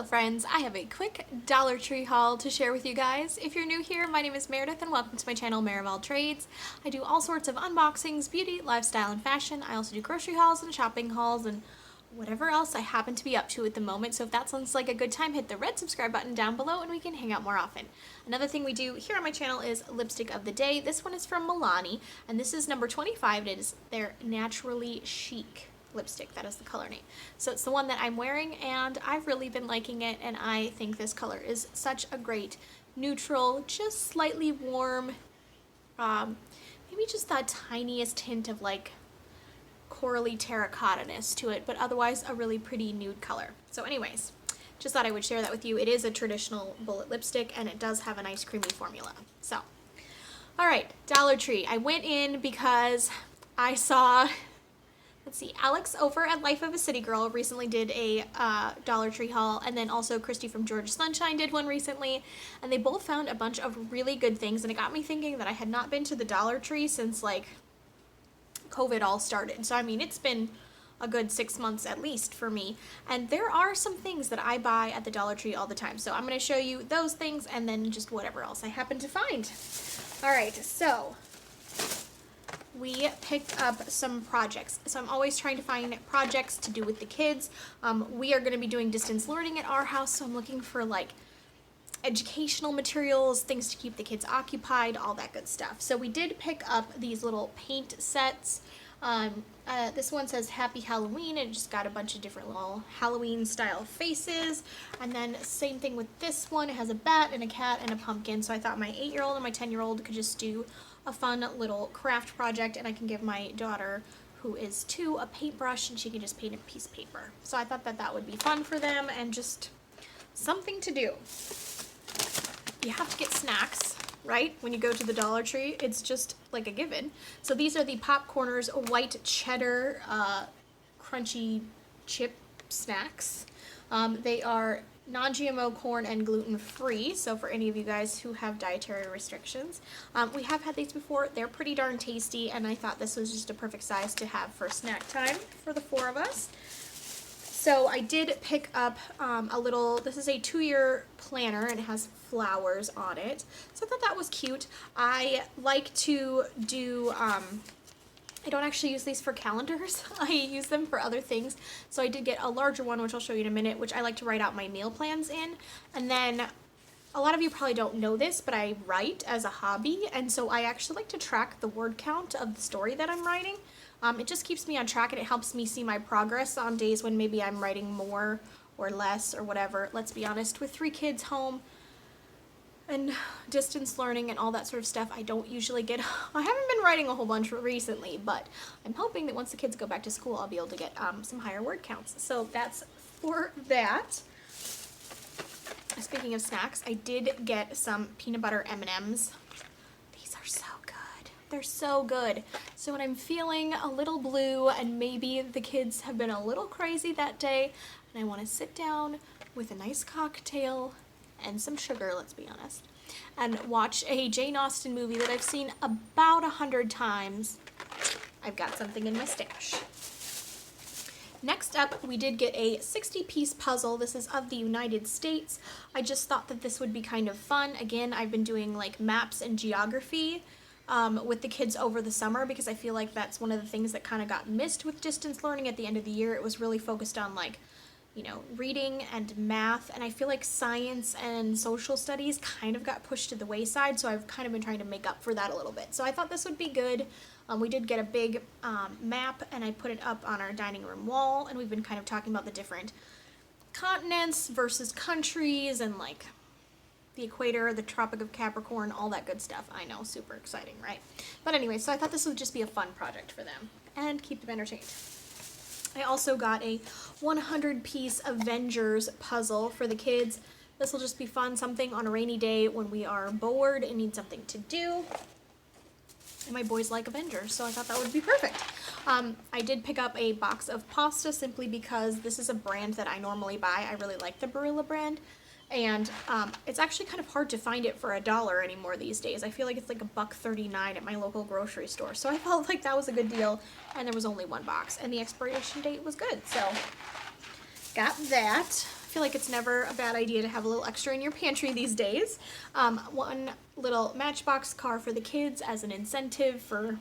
Hello friends, I have a quick Dollar Tree haul to share with you guys. If you're new here, my name is Meredith and welcome to my channel, mereofalltrades. I do all sorts of unboxings, beauty, lifestyle, and fashion. I also do grocery hauls and shopping hauls and whatever else I happen to be up to at the moment. So if that sounds like a good time, hit the red subscribe button down below and we can hang out more often. Another thing we do here on my channel is lipstick of the day. This one is from Milani and this is number 25. It is their Naturally Chic lipstick. That is the color name. So it's the one that I'm wearing and I've really been liking it, and I think this color is such a great neutral, just slightly warm, maybe just that tiniest hint of like corally terracotta-ness to it, but otherwise a really pretty nude color. So anyways, just thought I would share that with you. It is a traditional bullet lipstick and it does have a nice creamy formula. So, alright, Dollar Tree. I went in because I saw, let's see, Alex over at Life of a City Girl recently did a Dollar Tree haul, and then also Christy from Georgia Sunshine did one recently, and they both found a bunch of really good things, and it got me thinking that I had not been to the Dollar Tree since like COVID all started. So I mean, it's been a good 6 months at least for me, and there are some things that I buy at the Dollar Tree all the time. So I'm going to show you those things and then just whatever else I happen to find. Alright, so we picked up some projects. So I'm always trying to find projects to do with the kids. We are going to be doing distance learning at our house, so I'm looking for like educational materials, things to keep the kids occupied, all that good stuff. So we did pick up these little paint sets. This one says Happy Halloween, and it just got a bunch of different little Halloween style faces. And then same thing with this one. It has a bat and a cat and a pumpkin. So I thought my 8-year-old and my 10-year-old could just do a fun little craft project, and I can give my daughter, who is 2, a paintbrush and she can just paint a piece of paper. So I thought that that would be fun for them and just something to do. You have to get snacks, right? When you go to the Dollar Tree, it's just like a given. So these are the Popcorners white cheddar crunchy chip snacks. They are non-GMO, corn, and gluten-free, so for any of you guys who have dietary restrictions. We have had these before. They're pretty darn tasty, and I thought this was just a perfect size to have for snack time for the 4 of us. So I did pick up a little, this is a 2-year planner and it has flowers on it. So I thought that was cute. I like to do, I don't actually use these for calendars. I use them for other things. So I did get a larger one, which I'll show you in a minute, which I like to write out my meal plans in. And then a lot of you probably don't know this, but I write as a hobby. And so I actually like to track the word count of the story that I'm writing. It just keeps me on track and it helps me see my progress on days when maybe I'm writing more or less or whatever. Let's be honest, with 3 kids home and distance learning and all that sort of stuff, I don't usually get, I haven't been writing a whole bunch recently, but I'm hoping that once the kids go back to school, I'll be able to get some higher word counts. So that's for that. Speaking of snacks, I did get some peanut butter M&Ms. These are so good. They're so good. So when I'm feeling a little blue and maybe the kids have been a little crazy that day and I want to sit down with a nice cocktail and some sugar, let's be honest, and watch a Jane Austen movie that I've seen about 100 times, I've got something in my stash. Next up, we did get a 60-piece puzzle. This is of the United States. I just thought that this would be kind of fun. Again, I've been doing like maps and geography with the kids over the summer because I feel like that's one of the things that kind of got missed with distance learning at the end of the year. It was really focused on like, you know, reading and math, and I feel like science and social studies kind of got pushed to the wayside, so I've kind of been trying to make up for that a little bit. So I thought this would be good. We did get a big map and I put it up on our dining room wall, and we've been kind of talking about the different continents versus countries and like the equator, the Tropic of Capricorn, all that good stuff. I know, super exciting, right? But anyway, so I thought this would just be a fun project for them and keep them entertained. I also got a 100-piece Avengers puzzle for the kids. This will just be fun, something on a rainy day when we are bored and need something to do. And my boys like Avengers, so I thought that would be perfect. I did pick up a box of pasta simply because this is a brand that I normally buy. I really like the Barilla brand. And it's actually kind of hard to find it for $1 anymore these days. I feel like it's like $1.39 at my local grocery store. So I felt like that was a good deal, and there was only 1 box, and the expiration date was good. So got that. feel like it's never a bad idea to have a little extra in your pantry these days. One little Matchbox car for the kids as an incentive for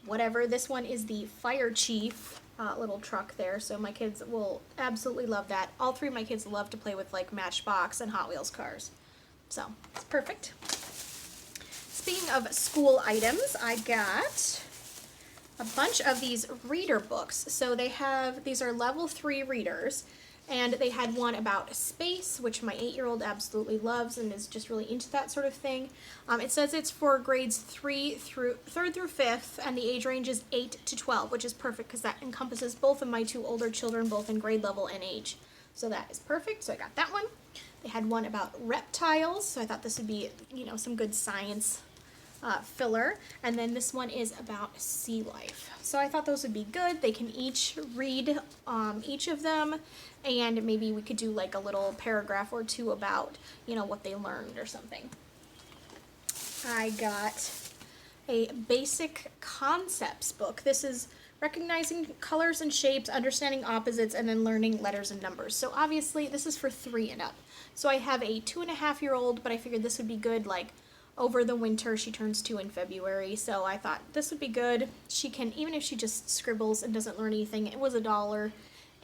whatever. This one is the Fire Chief little truck there, so my kids will absolutely love that. All three of my kids love to play with like Matchbox and Hot Wheels cars, so it's perfect. Speaking of school items, I got a bunch of these reader books. So these are level 3 readers, and they had one about space, which my 8-year-old absolutely loves and is just really into that sort of thing. It says it's for grades 3rd through 5th, and the age range is 8 to 12, which is perfect because that encompasses both of my 2 older children, both in grade level and age. So that is perfect. So I got that one. They had one about reptiles, so I thought this would be, some good science filler. And then this one is about sea life. So I thought those would be good. They can each read each of them, and maybe we could do like a little paragraph or two about, what they learned or something. I got a basic concepts book. This is recognizing colors and shapes, understanding opposites, and then learning letters and numbers. So obviously this is for 3 and up. So I have a 2.5-year-old, but I figured this would be good like over the winter. She turns 2 in February, so I thought this would be good. She can, even if she just scribbles and doesn't learn anything, it was $1,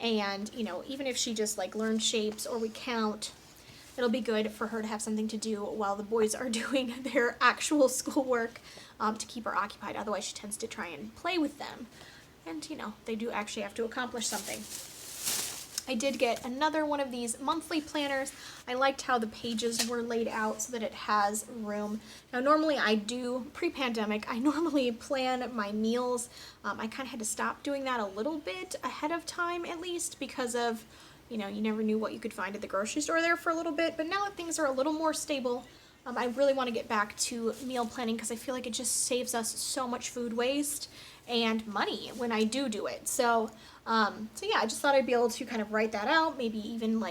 and even if she just like learns shapes or we count, it'll be good for her to have something to do while the boys are doing their actual schoolwork, to keep her occupied. Otherwise she tends to try and play with them, and they do actually have to accomplish something. I did get another one of these monthly planners. I liked how the pages were laid out so that it has room. Now normally pre-pandemic, I normally plan my meals. I kind of had to stop doing that a little bit ahead of time, at least, because of, you never knew what you could find at the grocery store there for a little bit. But now that things are a little more stable, I really want to get back to meal planning because I feel like it just saves us so much food waste and money when I do it. So yeah, I just thought I'd be able to kind of write that out. Maybe even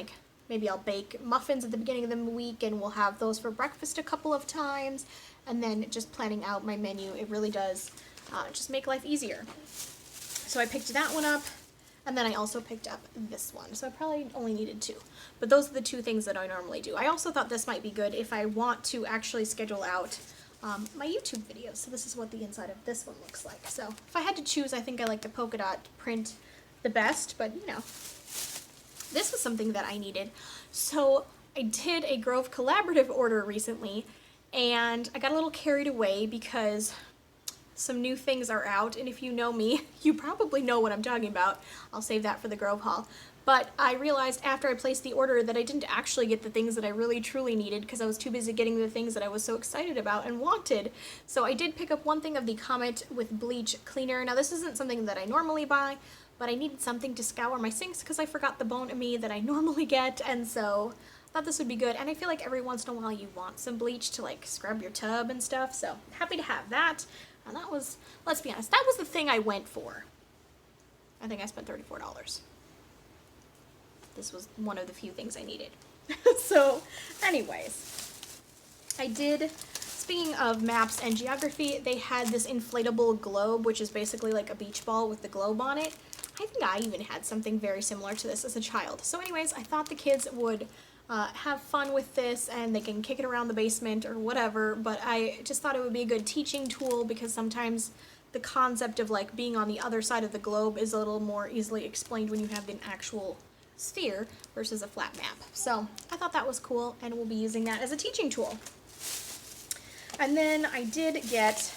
maybe I'll bake muffins at the beginning of the week and we'll have those for breakfast a couple of times. And then just planning out my menu, it really does just make life easier. So I picked that one up, and then I also picked up this one. So I probably only needed 2. But those are the 2 things that I normally do. I also thought this might be good if I want to actually schedule out my YouTube videos. So this is what the inside of this one looks like. So if I had to choose, I think I like the polka dot print the best, but this was something that I needed. So I did a Grove Collaborative order recently, and I got a little carried away because some new things are out, and if you know me, you probably know what I'm talking about. I'll save that for the Grove haul. But I realized after I placed the order that I didn't actually get the things that I really truly needed because I was too busy getting the things that I was so excited about and wanted. So I did pick up one thing of the Comet with Bleach Cleaner. Now this isn't something that I normally buy, but I needed something to scour my sinks because I forgot the Bon Ami that I normally get, and so I thought this would be good. And I feel like every once in a while you want some bleach to like scrub your tub and stuff, so happy to have that. And that was, let's be honest, that was the thing I went for. I think I spent $34. This was one of the few things I needed. So anyways, I did, speaking of maps and geography, they had this inflatable globe, which is basically like a beach ball with the globe on it. I think I even had something very similar to this as a child. So anyways, I thought the kids would have fun with this, and they can kick it around the basement or whatever, but I just thought it would be a good teaching tool because sometimes the concept of like being on the other side of the globe is a little more easily explained when you have an actual sphere versus a flat map. So I thought that was cool, and we'll be using that as a teaching tool. And then I did get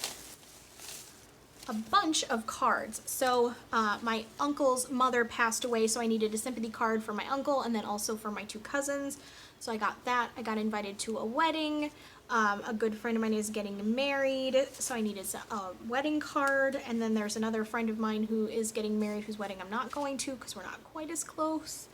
a bunch of cards. So my uncle's mother passed away, so I needed a sympathy card for my uncle and then also for my 2 cousins. So I got that. I got invited to a wedding. A good friend of mine is getting married, so I needed a wedding card. And then there's another friend of mine who is getting married, whose wedding I'm not going to because we're not quite as close.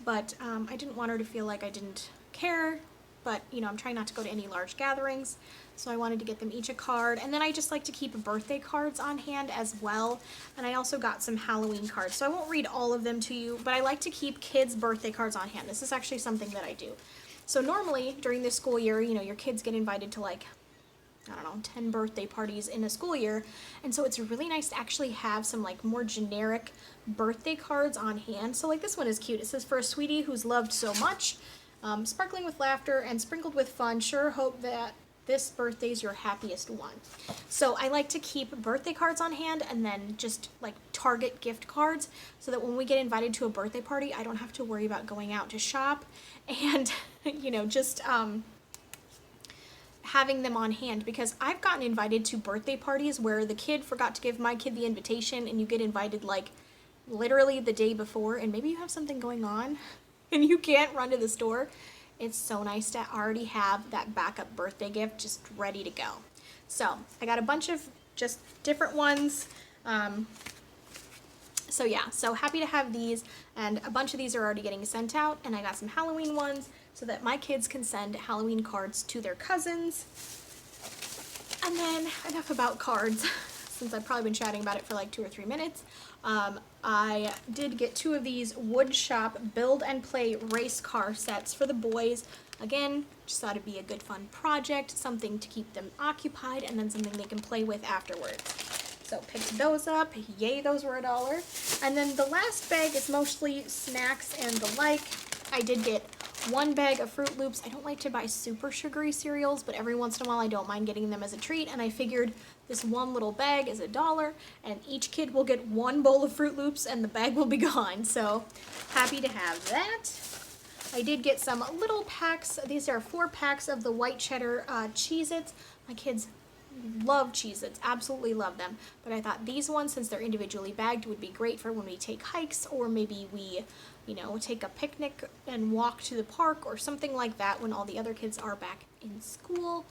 But I didn't want her to feel like I didn't care. But, I'm trying not to go to any large gatherings, so I wanted to get them each a card. And then I just like to keep birthday cards on hand as well. And I also got some Halloween cards, so I won't read all of them to you, but I like to keep kids' birthday cards on hand. This is actually something that I do. So normally, during this school year, your kids get invited to, like, I don't know, 10 birthday parties in a school year. And so it's really nice to actually have some like more generic birthday cards on hand. So like this one is cute. It says, for a sweetie who's loved so much, sparkling with laughter and sprinkled with fun, sure hope that this birthday's your happiest one. So I like to keep birthday cards on hand and then just like Target gift cards so that when we get invited to a birthday party, I don't have to worry about going out to shop and, you know, just having them on hand, because I've gotten invited to birthday parties where the kid forgot to give my kid the invitation and you get invited like literally the day before and maybe you have something going on and you can't run to the store. It's so nice to already have that backup birthday gift just ready to go. So I got a bunch of just different ones. So yeah, so happy to have these, and a bunch of these are already getting sent out, and I got some Halloween ones so that my kids can send Halloween cards to their cousins. And then enough about cards, since I've probably been chatting about it for like 2 or 3 minutes. I did get 2 of these wood shop build and play race car sets for the boys. Again, just thought it'd be a good fun project, something to keep them occupied, and then something they can play with afterwards. So picked those up. Yay, those were $1. And then the last bag is mostly snacks and the like. I did get 1 bag of Fruit Loops. I don't like to buy super sugary cereals, but every once in a while I don't mind getting them as a treat, and I figured this one little bag is $1, and each kid will get 1 bowl of Fruit Loops and the bag will be gone. So happy to have that. I did get some little packs. These are 4 packs of the white cheddar Cheez-Its. My kids love Cheez-Its, absolutely love them. But I thought these ones, since they're individually bagged, would be great for when we take hikes, or maybe we, you know, take a picnic and walk to the park or something like that when all the other kids are back in school.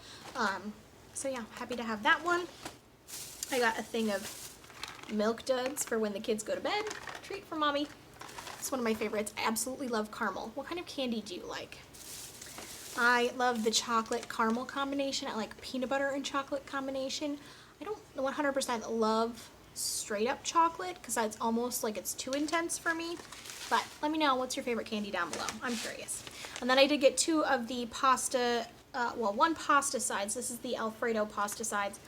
So yeah, happy to have that one. I got a thing of Milk Duds for when the kids go to bed. Treat for mommy. It's one of my favorites. I absolutely love caramel. What kind of candy do you like? I love the chocolate caramel combination. I like peanut butter and chocolate combination. I don't 100% love straight up chocolate because that's almost like it's too intense for me. But let me know, what's your favorite candy down below? I'm curious. And then I did get 2 of the pasta, 1 pasta sides. This is the Alfredo pasta sides.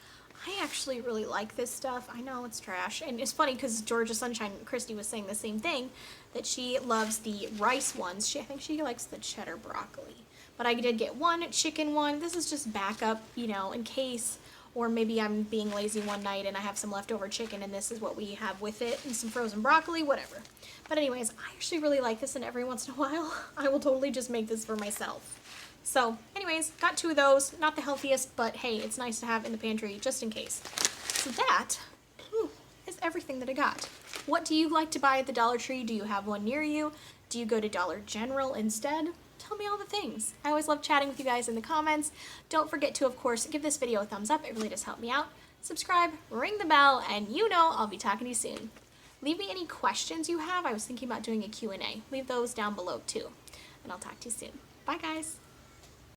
I actually really like this stuff. I know it's trash. And it's funny because Georgia Sunshine Christy was saying the same thing, that she loves the rice ones. I think she likes the cheddar broccoli. But I did get 1 chicken one. This is just backup, you know, in case, or maybe I'm being lazy one night and I have some leftover chicken and this is what we have with it, and some frozen broccoli, whatever. But anyways, I actually really like this, and every once in a while I will totally just make this for myself. So anyways, got 2 of those. Not the healthiest, but hey, it's nice to have in the pantry just in case. So that is everything that I got. What do you like to buy at the Dollar Tree? Do you have one near you? Do you go to Dollar General instead? Tell me all the things. I always love chatting with you guys in the comments. Don't forget to, of course, give this video a thumbs up. It really does help me out. Subscribe, ring the bell, and you know I'll be talking to you soon. Leave me any questions you have. I was thinking about doing a Q&A. Leave those down below too. And I'll talk to you soon. Bye, guys.